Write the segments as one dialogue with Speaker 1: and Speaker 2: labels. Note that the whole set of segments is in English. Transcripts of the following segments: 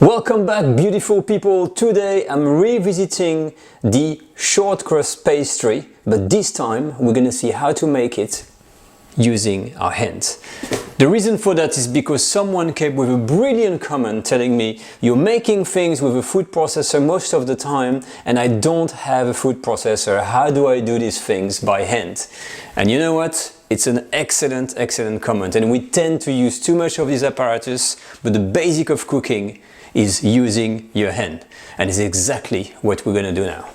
Speaker 1: Welcome back, beautiful people. Today I'm revisiting the short crust pastry, but this time we're gonna see how to make it using our hands. The reason for that is because someone came with a brilliant comment telling me, you're making things with a food processor most of the time and I don't have a food processor. How do I do these things by hand? And you know what? It's an excellent comment, and we tend to use too much of this apparatus, but the basic of cooking is using your hand, and it's exactly what we're gonna do now.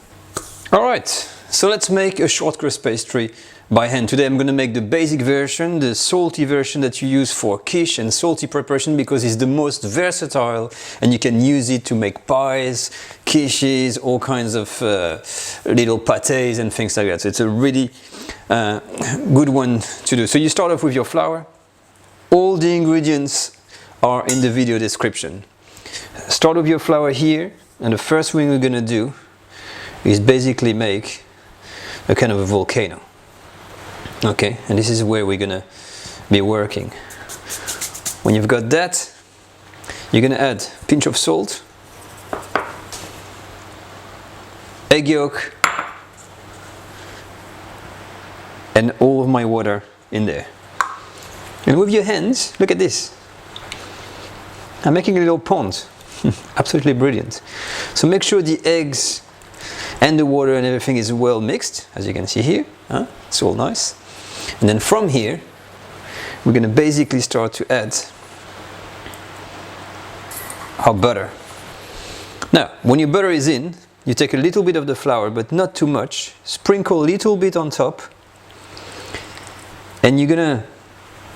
Speaker 1: Alright, so let's make a short crust pastry by hand. Today I'm gonna make the basic version, the salty version that you use for quiche and salty preparation, because it's the most versatile and you can use it to make pies, quiches, all kinds of little pâtés and things like that. So it's a really good one to do. So you start off with your flour. All the ingredients are in the video description. Start with your flour here, and the first thing we're gonna do is basically make a kind of a volcano. Okay, and this is where we're gonna be working. When you've got that, you're gonna add a pinch of salt, egg yolk, and all of my water in there. And with your hands, look at this. I'm making a little pond. Absolutely brilliant. So make sure the eggs and the water and everything is well mixed, as you can see here. It's all nice. And then from here, we're going to basically start to add our butter. Now, when your butter is in, you take a little bit of the flour, but not too much. Sprinkle a little bit on top. And you're going to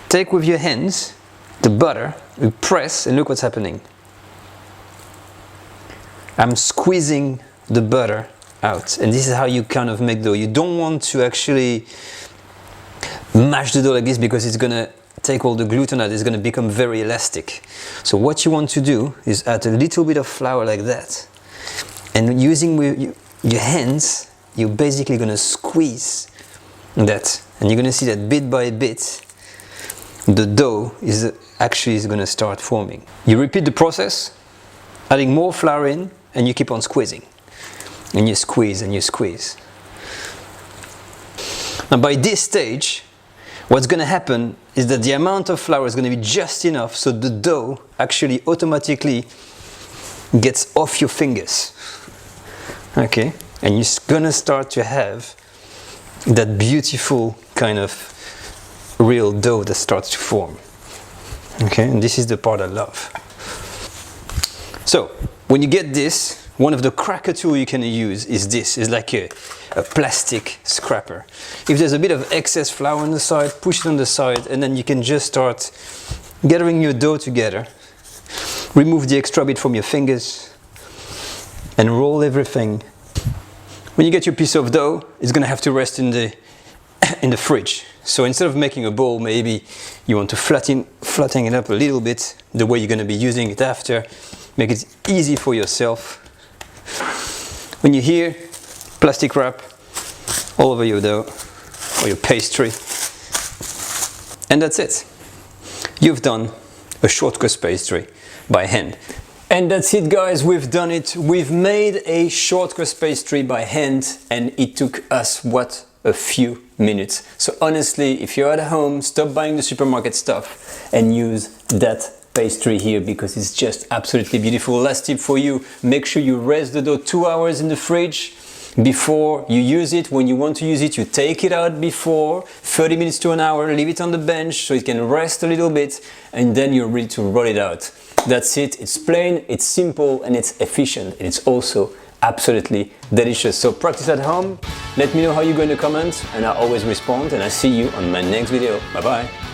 Speaker 1: take with your hands the butter, you press, and look what's happening. I'm squeezing the butter out, and this is how you kind of make dough. You don't want to actually mash the dough like this, because it's gonna take all the gluten out, it's gonna become very elastic. So what you want to do is add a little bit of flour like that, and using your hands, you're basically gonna squeeze that, and you're gonna see that bit by bit the dough is gonna start forming. You repeat the process, adding more flour in, and you keep on squeezing, and you squeeze and you squeeze. Now by this stage, what's going to happen is that the amount of flour is going to be just enough so the dough actually automatically gets off your fingers. Okay, and you're going to start to have that beautiful kind of real dough that starts to form. Okay, and this is the part I love. So when you get this, one of the cracker tools you can use is this. It's like a plastic scraper. If there's a bit of excess flour on the side, push it on the side, and then you can just start gathering your dough together. Remove the extra bit from your fingers and roll everything. When you get your piece of dough, it's gonna have to rest in the fridge. So instead of making a ball, maybe you want to flatten it up a little bit, the way you're gonna be using it after. Make it easy for yourself. When you're here, plastic wrap all over your dough or your pastry, and that's it. You've done a short crust pastry by hand. And that's it, guys, we've done it. We've made a short crust pastry by hand, and it took us, what, a few minutes. So honestly, if you're at home, stop buying the supermarket stuff and use that pastry here, because it's just absolutely beautiful. Last tip for you, make sure you rest the dough 2 hours in the fridge before you use it. When you want to use it, you take it out before 30 minutes to an hour, leave it on the bench so it can rest a little bit, and then you're ready to roll it out. That's it. It's plain, it's simple, and it's efficient, and it's also absolutely delicious. So practice at home. Let me know how you go in the comments, and I always respond, and I'll see you on my next video. Bye bye.